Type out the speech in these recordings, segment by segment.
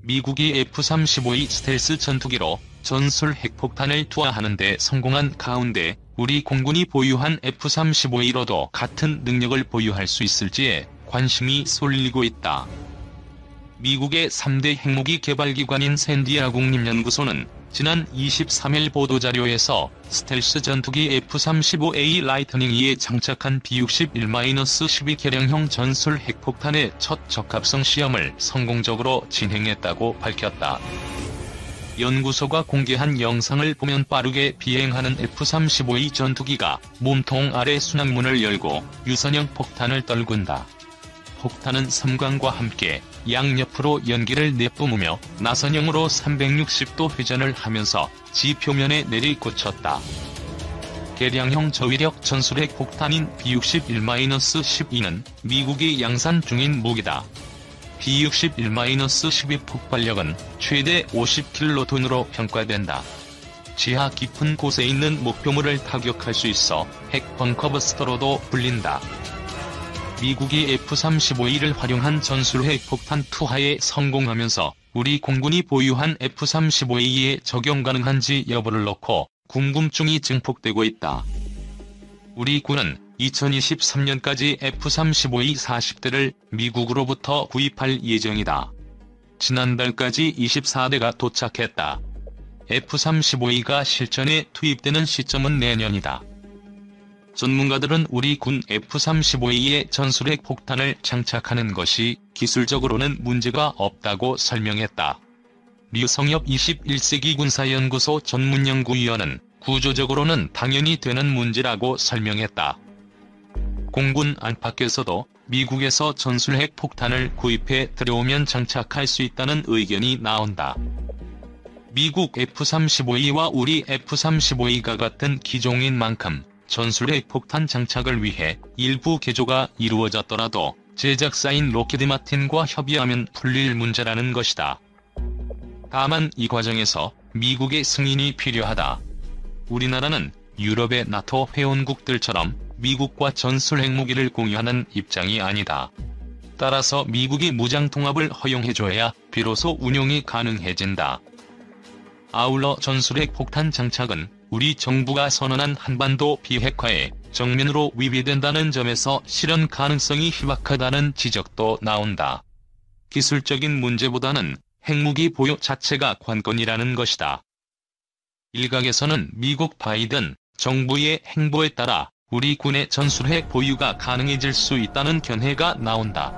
미국이 F-35E 스텔스 전투기로 전술 핵폭탄을 투하하는 데 성공한 가운데 우리 공군이 보유한 F-35E로도 같은 능력을 보유할 수 있을지에 관심이 쏠리고 있다. 미국의 3대 핵무기 개발기관인 샌디아 국립연구소는 지난 23일 보도자료에서 스텔스 전투기 F-35A 라이트닝 E에 장착한 B-61-12 개량형 전술 핵폭탄의 첫 적합성 시험을 성공적으로 진행했다고 밝혔다. 연구소가 공개한 영상을 보면 빠르게 비행하는 F-35E 전투기가 몸통 아래 순항문을 열고 유선형 폭탄을 떨군다. 폭탄은 섬광과 함께 양옆으로 연기를 내뿜으며 나선형으로 360도 회전을 하면서 지표면에 내리꽂혔다. 개량형 저위력 전술핵 폭탄인 B-61-12는 미국이 양산 중인 무기다. B-61-12 폭발력은 최대 50킬로톤으로 평가된다. 지하 깊은 곳에 있는 목표물을 타격할 수 있어 핵 벙커버스터로도 불린다. 미국이 F-35E를 활용한 전술핵 폭탄 투하에 성공하면서 우리 공군이 보유한 F-35E에 적용 가능한지 여부를 놓고 궁금증이 증폭되고 있다. 우리 군은 2023년까지 F-35E 40대를 미국으로부터 구입할 예정이다. 지난달까지 24대가 도착했다. F-35E가 실전에 투입되는 시점은 내년이다. 전문가들은 우리 군 F-35E에 전술핵 폭탄을 장착하는 것이 기술적으로는 문제가 없다고 설명했다. 류성엽 21세기 군사연구소 전문연구위원은 구조적으로는 당연히 되는 문제라고 설명했다. 공군 안팎에서도 미국에서 전술핵 폭탄을 구입해 들여오면 장착할 수 있다는 의견이 나온다. 미국 F-35E와 우리 F-35E가 같은 기종인 만큼 전술핵 폭탄 장착을 위해 일부 개조가 이루어졌더라도 제작사인 로키드 마틴과 협의하면 풀릴 문제라는 것이다. 다만 이 과정에서 미국의 승인이 필요하다. 우리나라는 유럽의 나토 회원국들처럼 미국과 전술 핵무기를 공유하는 입장이 아니다. 따라서 미국이 무장통합을 허용해줘야 비로소 운용이 가능해진다. 아울러 전술핵 폭탄 장착은 우리 정부가 선언한 한반도 비핵화에 정면으로 위배된다는 점에서 실현 가능성이 희박하다는 지적도 나온다. 기술적인 문제보다는 핵무기 보유 자체가 관건이라는 것이다. 일각에서는 미국 바이든 정부의 행보에 따라 우리 군의 전술핵 보유가 가능해질 수 있다는 견해가 나온다.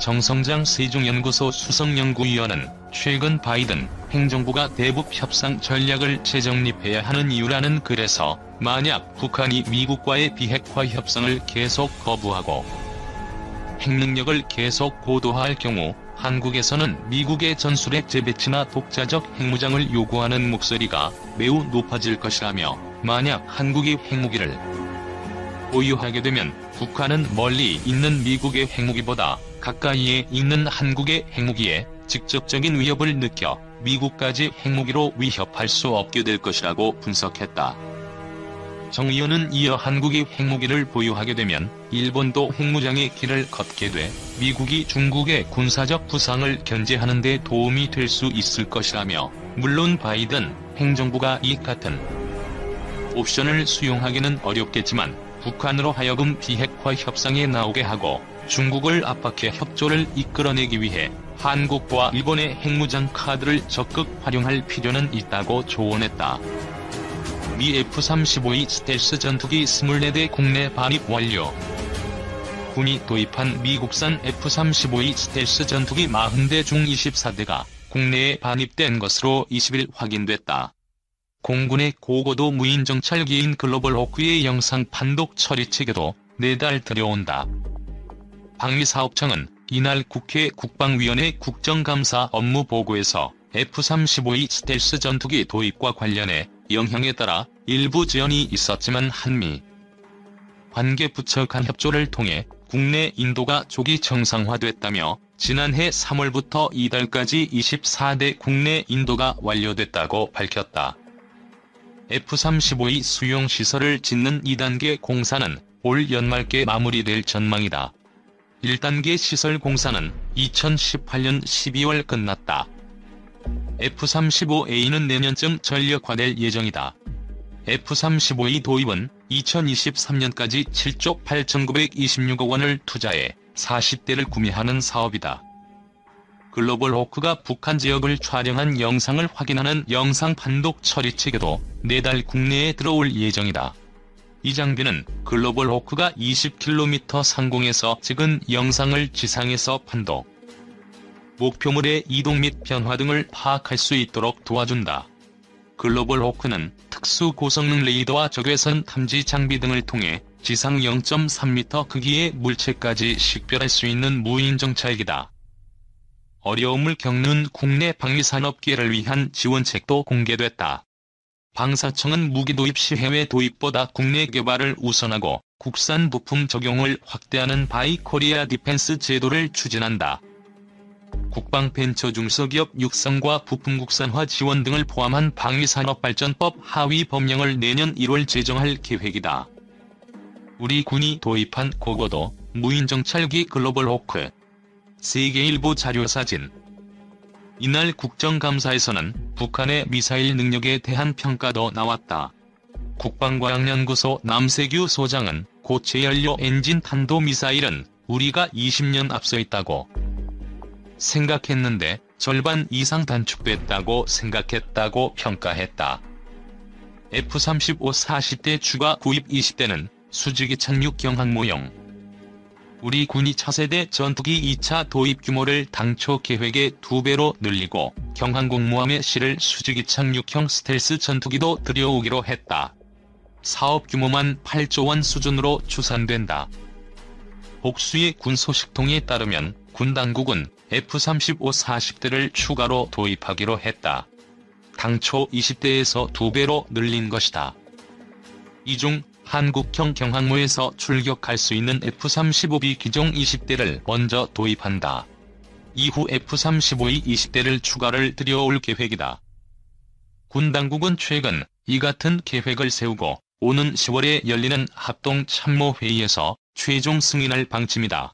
정성장 세종연구소 수석연구위원은 최근 바이든 행정부가 대북 협상 전략을 재정립해야 하는 이유라는 글에서 만약 북한이 미국과의 비핵화 협상을 계속 거부하고 핵능력을 계속 고도화할 경우 한국에서는 미국의 전술핵 재배치나 독자적 핵무장을 요구하는 목소리가 매우 높아질 것이라며 만약 한국이 핵무기를 보유하게 되면 북한은 멀리 있는 미국의 핵무기보다 가까이에 있는 한국의 핵무기에 직접적인 위협을 느껴 미국까지 핵무기로 위협할 수 없게 될 것이라고 분석했다. 정 의원은 이어 한국이 핵무기를 보유하게 되면 일본도 핵무장의 길을 걷게 돼 미국이 중국의 군사적 부상을 견제하는 데 도움이 될 수 있을 것이라며 물론 바이든 행정부가 이 같은 옵션을 수용하기는 어렵겠지만 북한으로 하여금 비핵화 협상에 나오게 하고 중국을 압박해 협조를 이끌어내기 위해 한국과 일본의 핵무장 카드를 적극 활용할 필요는 있다고 조언했다. 미 F-35E 스텔스 전투기 24대 국내 반입 완료. 군이 도입한 미국산 F-35E 스텔스 전투기 40대 중 24대가 국내에 반입된 것으로 20일 확인됐다. 공군의 고고도 무인 정찰기인 글로벌 호크의 영상 판독 처리 체계도 내달 들여온다. 방위사업청은 이날 국회 국방위원회 국정감사 업무 보고에서 F-35E 스텔스 전투기 도입과 관련해 영향에 따라 일부 지연이 있었지만 한미 관계부처 간 협조를 통해 국내 인도가 조기 정상화됐다며 지난해 3월부터 이달까지 24대 국내 인도가 완료됐다고 밝혔다. F-35E 수용시설을 짓는 2단계 공사는 올 연말께 마무리될 전망이다. 1단계 시설 공사는 2018년 12월 끝났다. F-35A는 내년쯤 전력화될 예정이다. F-35E 도입은 2023년까지 7조 8,926억 원을 투자해 40대를 구매하는 사업이다. 글로벌 호크가 북한 지역을 촬영한 영상을 확인하는 영상 판독 처리 체계도 내달 국내에 들어올 예정이다. 이 장비는 글로벌 호크가 20km 상공에서 찍은 영상을 지상에서 판독, 목표물의 이동 및 변화 등을 파악할 수 있도록 도와준다. 글로벌 호크는 특수 고성능 레이더와 적외선 탐지 장비 등을 통해 지상 0.3m 크기의 물체까지 식별할 수 있는 무인 정찰기다. 어려움을 겪는 국내 방위산업계를 위한 지원책도 공개됐다. 방사청은 무기 도입 시 해외 도입보다 국내 개발을 우선하고 국산 부품 적용을 확대하는 바이 코리아 디펜스 제도를 추진한다. 국방벤처 중소기업 육성과 부품 국산화 지원 등을 포함한 방위산업발전법 하위 법령을 내년 1월 제정할 계획이다. 우리 군이 도입한 고고도 무인정찰기 글로벌 호크. 세계일보 자료사진. 이날 국정감사에서는 북한의 미사일 능력에 대한 평가도 나왔다. 국방과학연구소 남세규 소장은 고체연료 엔진 탄도미사일은 우리가 20년 앞서 있다고 생각했는데 절반 이상 단축됐다고 생각했다고 평가했다. F-35 40대 추가 구입 20대는 수직이 착륙 경항모형. 우리 군이 차세대 전투기 2차 도입 규모를 당초 계획의 2배로 늘리고 경항공모함의 실을 수직이 착륙형 스텔스 전투기도 들여오기로 했다. 사업 규모만 8조 원 수준으로 추산된다. 복수의 군 소식통에 따르면 군 당국은 F-35 40대를 추가로 도입하기로 했다. 당초 20대에서 2배로 늘린 것이다. 이 중 한국형 경항모에서 출격할 수 있는 F-35B 기종 20대를 먼저 도입한다. 이후 F-35E 20대를 추가를 들여올 계획이다. 군 당국은 최근 이 같은 계획을 세우고 오는 10월에 열리는 합동참모회의에서 최종 승인할 방침이다.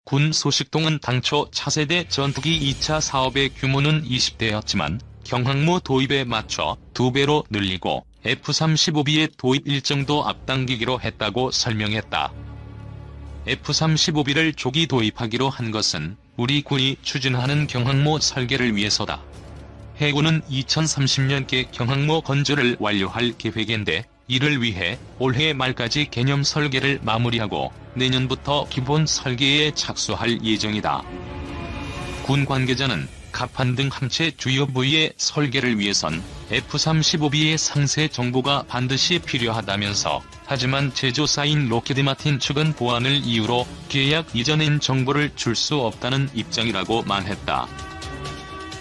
군 소식통은 당초 차세대 전투기 2차 사업의 규모는 20대였지만 경항모 도입에 맞춰 2배로 늘리고 F-35B의 도입 일정도 앞당기기로 했다고 설명했다. F-35B를 조기 도입하기로 한 것은 우리 군이 추진하는 경항모 설계를 위해서다. 해군은 2030년께 경항모 건조를 완료할 계획인데 이를 위해 올해 말까지 개념 설계를 마무리하고 내년부터 기본 설계에 착수할 예정이다. 군 관계자는 갑판 등 함체 주요 부위의 설계를 위해선 F-35B의 상세 정보가 반드시 필요하다면서 하지만 제조사인 로키드 마틴 측은 보안을 이유로 계약 이전엔 정보를 줄 수 없다는 입장이라고 말했다.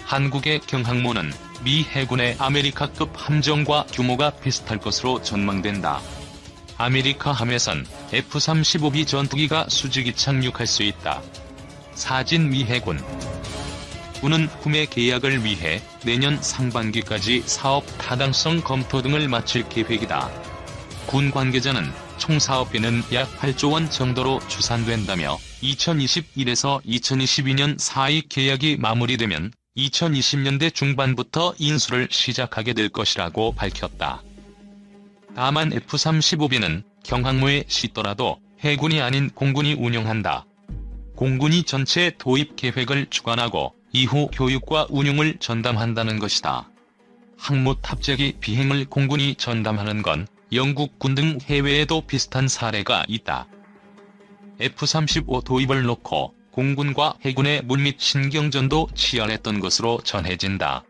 한국의 경항모는 미 해군의 아메리카급 함정과 규모가 비슷할 것으로 전망된다. 아메리카 함에선 F-35B 전투기가 수직이 착륙할 수 있다. 사진 미 해군. 군은 구매 계약을 위해 내년 상반기까지 사업 타당성 검토 등을 마칠 계획이다. 군 관계자는 총 사업비는 약 8조 원 정도로 추산된다며 2021에서 2022년 사이 계약이 마무리되면 2020년대 중반부터 인수를 시작하게 될 것이라고 밝혔다. 다만 F-35B는 경항모에 싣더라도 해군이 아닌 공군이 운영한다. 공군이 전체 도입 계획을 주관하고 이후 교육과 운용을 전담한다는 것이다. 항모 탑재기 비행을 공군이 전담하는 건 영국군 등 해외에도 비슷한 사례가 있다. F-35 도입을 놓고 공군과 해군의 물밑 신경전도 치열했던 것으로 전해진다.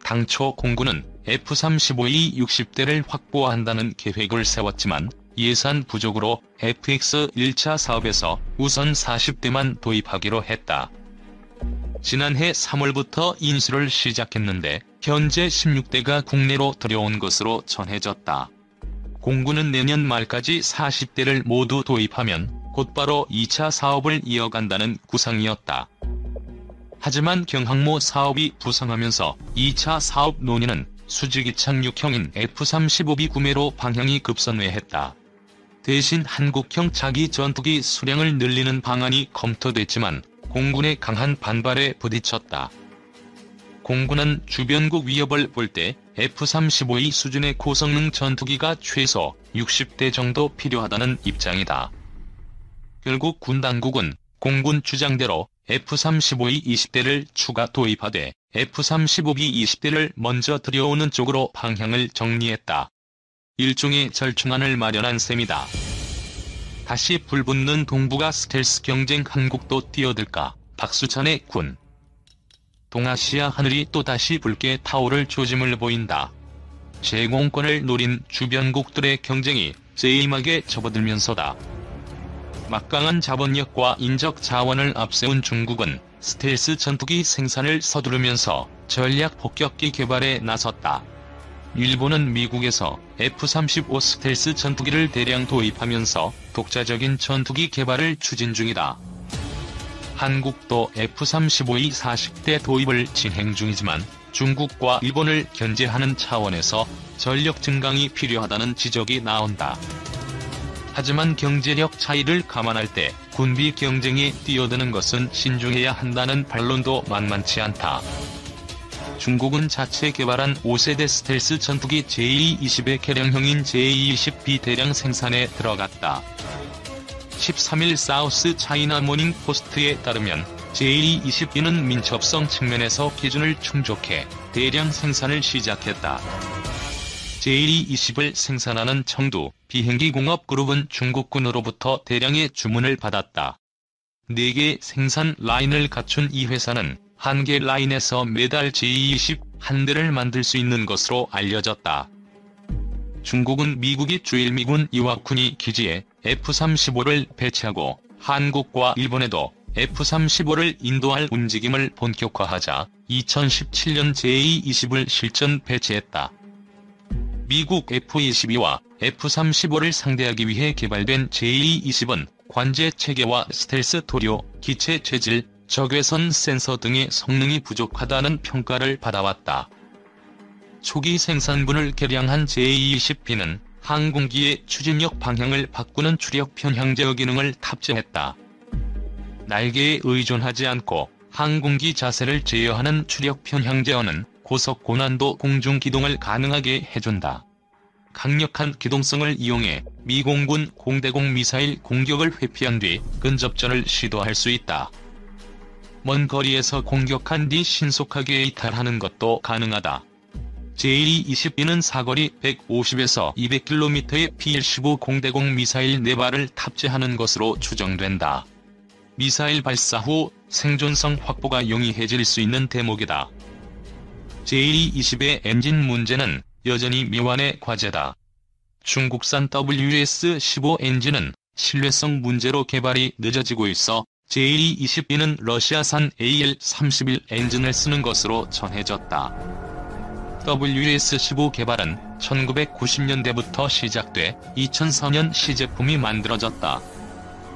당초 공군은 F-35E 60대를 확보한다는 계획을 세웠지만 예산 부족으로 FX 1차 사업에서 우선 40대만 도입하기로 했다. 지난해 3월부터 인수를 시작했는데 현재 16대가 국내로 들여온 것으로 전해졌다. 공군은 내년 말까지 40대를 모두 도입하면 곧바로 2차 사업을 이어간다는 구상이었다. 하지만 경항모 사업이 부상하면서 2차 사업 논의는 수직이 착륙형인 F-35B 구매로 방향이 급선회했다. 대신 한국형 차기 전투기 수량을 늘리는 방안이 검토됐지만 공군의 강한 반발에 부딪혔다. 공군은 주변국 위협을 볼 때 F-35E 수준의 고성능 전투기가 최소 60대 정도 필요하다는 입장이다. 결국 군 당국은 공군 주장대로 F-35E 20대를 추가 도입하되 F-35B 20대를 먼저 들여오는 쪽으로 방향을 정리했다. 일종의 절충안을 마련한 셈이다. 다시 불붙는 동북아 스텔스 경쟁 한국도 뛰어들까? 박수찬의 군. 동아시아 하늘이 또다시 붉게 타오를 조짐을 보인다. 제공권을 노린 주변국들의 경쟁이 째임하게 접어들면서다. 막강한 자본력과 인적 자원을 앞세운 중국은 스텔스 전투기 생산을 서두르면서 전략 폭격기 개발에 나섰다. 일본은 미국에서 F-35 스텔스 전투기를 대량 도입하면서 독자적인 전투기 개발을 추진 중이다. 한국도 F-35E 40대 도입을 진행 중이지만 중국과 일본을 견제하는 차원에서 전력 증강이 필요하다는 지적이 나온다. 하지만 경제력 차이를 감안할 때 군비 경쟁에 뛰어드는 것은 신중해야 한다는 반론도 만만치 않다. 중국은 자체 개발한 5세대 스텔스 전투기 JE-20의 개량형인 JE-20B 대량 생산에 들어갔다. 13일 사우스 차이나 모닝 포스트에 따르면 JE-20B는 민첩성 측면에서 기준을 충족해 대량 생산을 시작했다. JE-20을 생산하는 청두 비행기 공업 그룹은 중국군으로부터 대량의 주문을 받았다. 4개 생산 라인을 갖춘 이 회사는 한 개 라인에서 매달 JE-20 한 대를 만들 수 있는 것으로 알려졌다. 중국은 미국이 주일미군 이와쿠니 기지에 F-35를 배치하고 한국과 일본에도 F-35를 인도할 움직임을 본격화하자 2017년 JE-20을 실전 배치했다. 미국 F-22와 F-35를 상대하기 위해 개발된 JE-20은 관제 체계와 스텔스 도료, 기체 재질, 적외선 센서 등의 성능이 부족하다는 평가를 받아왔다. 초기 생산분을 개량한 JE-20B는 항공기의 추진력 방향을 바꾸는 추력 편향 제어 기능을 탑재했다. 날개에 의존하지 않고 항공기 자세를 제어하는 추력 편향 제어는 고속 고난도 공중 기동을 가능하게 해준다. 강력한 기동성을 이용해 미공군 공대공 미사일 공격을 회피한 뒤 근접전을 시도할 수 있다. 먼 거리에서 공격한 뒤 신속하게 이탈하는 것도 가능하다. JE-20B는 사거리 150에서 200km의 P-15 공대공 미사일 4발을 탑재하는 것으로 추정된다. 미사일 발사 후 생존성 확보가 용이해질 수 있는 대목이다. JE-20의 엔진 문제는 여전히 미완의 과제다. 중국산 WS-15 엔진은 신뢰성 문제로 개발이 늦어지고 있어 JE-20B는 러시아산 AL-31 엔진을 쓰는 것으로 전해졌다. WS-15 개발은 1990년대부터 시작돼 2004년 시제품이 만들어졌다.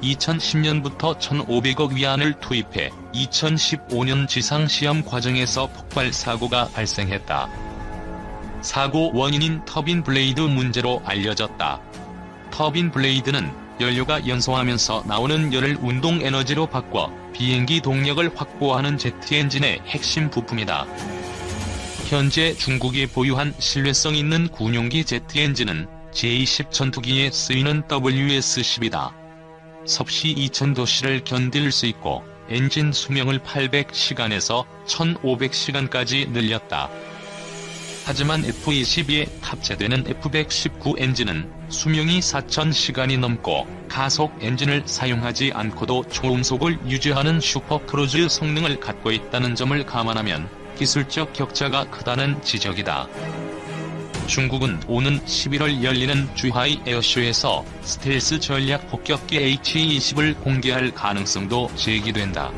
2010년부터 1,500억 위안을 투입해 2015년 지상시험 과정에서 폭발 사고가 발생했다. 사고 원인인 터빈 블레이드 문제로 알려졌다. 터빈 블레이드는 연료가 연소하면서 나오는 열을 운동 에너지로 바꿔 비행기 동력을 확보하는 제트 엔진의 핵심 부품이다. 현재 중국이 보유한 신뢰성 있는 군용기 제트 엔진은 J-10 전투기에 쓰이는 WS-10이다. 섭씨 2000도씨를 견딜 수 있고 엔진 수명을 800시간에서 1500시간까지 늘렸다. 하지만 F-22에 탑재되는 F-119 엔진은 수명이 4000시간이 넘고 가속 엔진을 사용하지 않고도 초음속을 유지하는 슈퍼크루즈 성능을 갖고 있다는 점을 감안하면 기술적 격차가 크다는 지적이다. 중국은 오는 11월 열리는 주하이 에어쇼에서 스텔스 전략 폭격기 H-20을 공개할 가능성도 제기된다.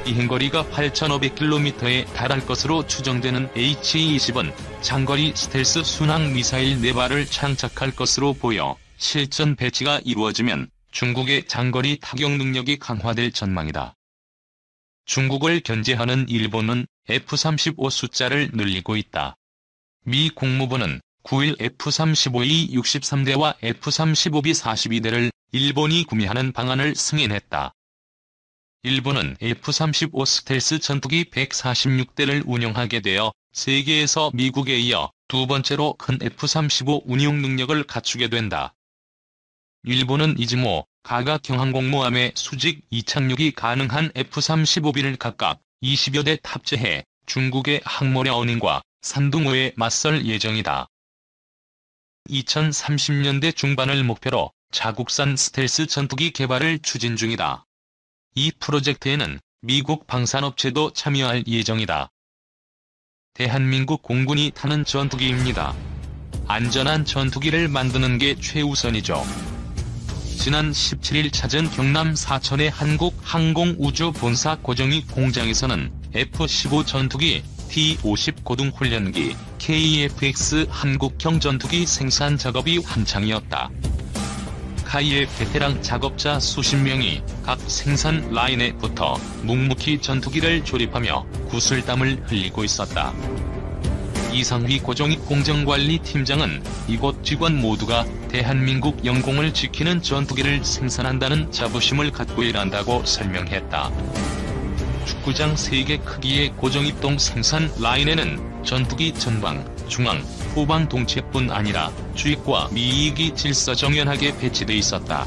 비행거리가 8,500km에 달할 것으로 추정되는 H-20은 장거리 스텔스 순항 미사일 4발을 장착할 것으로 보여 실전 배치가 이루어지면 중국의 장거리 타격 능력이 강화될 전망이다. 중국을 견제하는 일본은 F-35 숫자를 늘리고 있다. 미 국무부는 9일 F-35E 63대와 F-35B 42대를 일본이 구매하는 방안을 승인했다. 일본은 F-35 스텔스 전투기 146대를 운용하게 되어 세계에서 미국에 이어 두 번째로 큰 F-35 운용 능력을 갖추게 된다. 일본은 이즈모, 가가 경항공모함에 수직 이착륙이 가능한 F-35B를 각각 20여 대 탑재해 중국의 항모랴오닝과 산둥호에 맞설 예정이다. 2030년대 중반을 목표로 자국산 스텔스 전투기 개발을 추진 중이다. 이 프로젝트에는 미국 방산업체도 참여할 예정이다. 대한민국 공군이 타는 전투기입니다. 안전한 전투기를 만드는 게 최우선이죠. 지난 17일 찾은 경남 사천의 한국항공우주본사 고정익 공장에서는 F-15 전투기, T-50 고등훈련기, KF-X 한국형 전투기 생산 작업이 한창이었다. 카이의 베테랑 작업자 수십 명이 각 생산 라인에 붙어 묵묵히 전투기를 조립하며 구슬땀을 흘리고 있었다. 이상휘 고정익 공정관리팀장은 이곳 직원 모두가 대한민국 영공을 지키는 전투기를 생산한다는 자부심을 갖고 일한다고 설명했다. 축구장 3개 크기의 고정입동 생산 라인에는 전투기 전방, 중앙, 후방 동체뿐 아니라 주입과 미익이 질서정연하게 배치돼 있었다.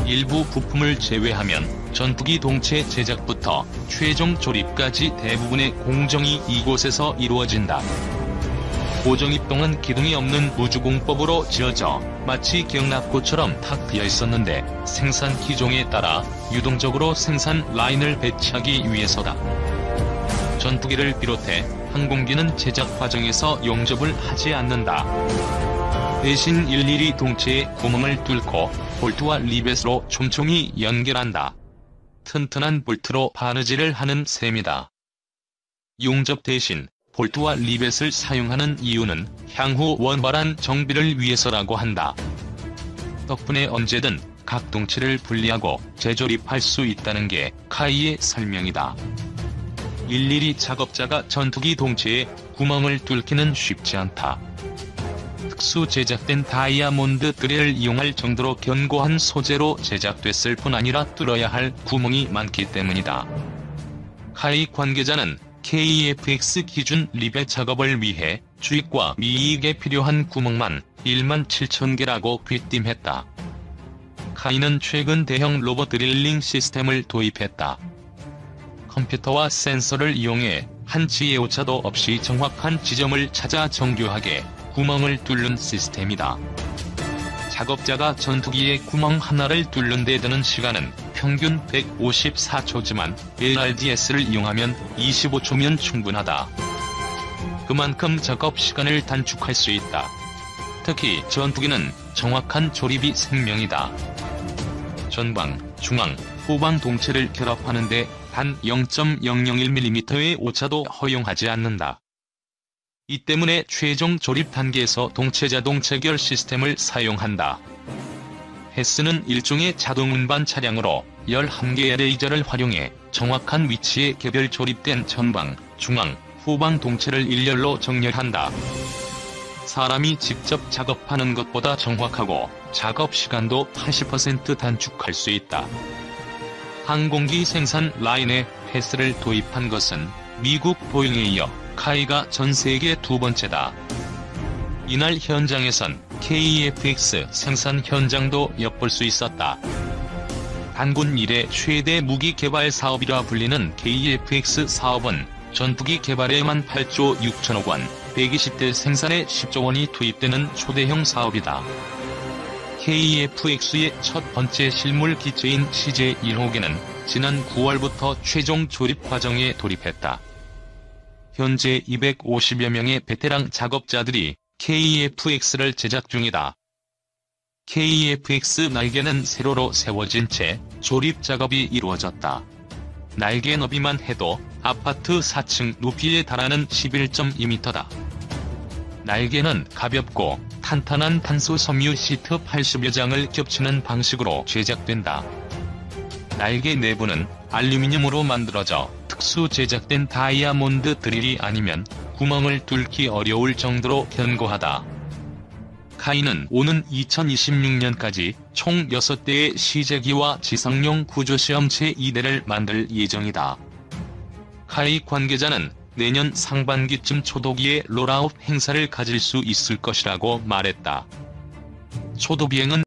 일부 부품을 제외하면 전투기 동체 제작부터 최종 조립까지 대부분의 공정이 이곳에서 이루어진다. 고정입동은 기둥이 없는 우주공법으로 지어져 마치 경납고처럼 탁 트여 있었는데 생산 기종에 따라 유동적으로 생산 라인을 배치하기 위해서다. 전투기를 비롯해 항공기는 제작 과정에서 용접을 하지 않는다. 대신 일일이 동체에 구멍을 뚫고 볼트와 리벳으로 촘촘히 연결한다. 튼튼한 볼트로 바느질을 하는 셈이다. 용접 대신 볼트와 리벳을 사용하는 이유는 향후 원활한 정비를 위해서라고 한다. 덕분에 언제든 각 동체를 분리하고 재조립할 수 있다는 게 카이의 설명이다. 일일이 작업자가 전투기 동체에 구멍을 뚫기는 쉽지 않다. 특수 제작된 다이아몬드 드릴을 이용할 정도로 견고한 소재로 제작됐을 뿐 아니라 뚫어야 할 구멍이 많기 때문이다. 카이 관계자는 KF-X 기준 리벳 작업을 위해 주입과 미익에 필요한 구멍만 17,000개라고 귀띔했다. 카이는 최근 대형 로봇 드릴링 시스템을 도입했다. 컴퓨터와 센서를 이용해 한치의 오차도 없이 정확한 지점을 찾아 정교하게 구멍을 뚫는 시스템이다. 작업자가 전투기의 구멍 하나를 뚫는 데 드는 시간은 평균 154초지만 LRDS를 이용하면 25초면 충분하다. 그만큼 작업 시간을 단축할 수 있다. 특히 전투기는 정확한 조립이 생명이다. 전방, 중앙, 후방 동체를 결합하는데 단 0.001mm의 오차도 허용하지 않는다. 이 때문에 최종 조립 단계에서 동체 자동 체결 시스템을 사용한다. 헤스는 일종의 자동 운반 차량으로 11개의 레이저를 활용해 정확한 위치에 개별 조립된 전방, 중앙, 후방 동체를 일렬로 정렬한다. 사람이 직접 작업하는 것보다 정확하고 작업 시간도 80% 단축할 수 있다. 항공기 생산 라인에 헤스를 도입한 것은 미국 보잉에 이어 카이가 전 세계 두 번째다. 이날 현장에선 KF-X 생산 현장도 엿볼 수 있었다. 단군 이래 최대 무기 개발 사업이라 불리는 KF-X 사업은 전투기 개발에만 8조 6천억 원, 120대 생산에 10조 원이 투입되는 초대형 사업이다. KF-X의 첫 번째 실물 기체인 CJ1호기는 지난 9월부터 최종 조립 과정에 돌입했다. 현재 250여 명의 베테랑 작업자들이 KF-X를 제작 중이다. KF-X 날개는 세로로 세워진 채 조립 작업이 이루어졌다. 날개 너비만 해도 아파트 4층 높이에 달하는 11.2m다. 날개는 가볍고 탄탄한 탄소 섬유 시트 80여 장을 겹치는 방식으로 제작된다. 날개 내부는 알루미늄으로 만들어져 특수 제작된 다이아몬드 드릴이 아니면 구멍을 뚫기 어려울 정도로 견고하다. 카이는 오는 2026년까지 총 6대의 시제기와 지상용 구조시험 제2대를 만들 예정이다. 카이 관계자는 내년 상반기쯤 초도기의 롤아웃 행사를 가질 수 있을 것이라고 말했다. 초도 비행은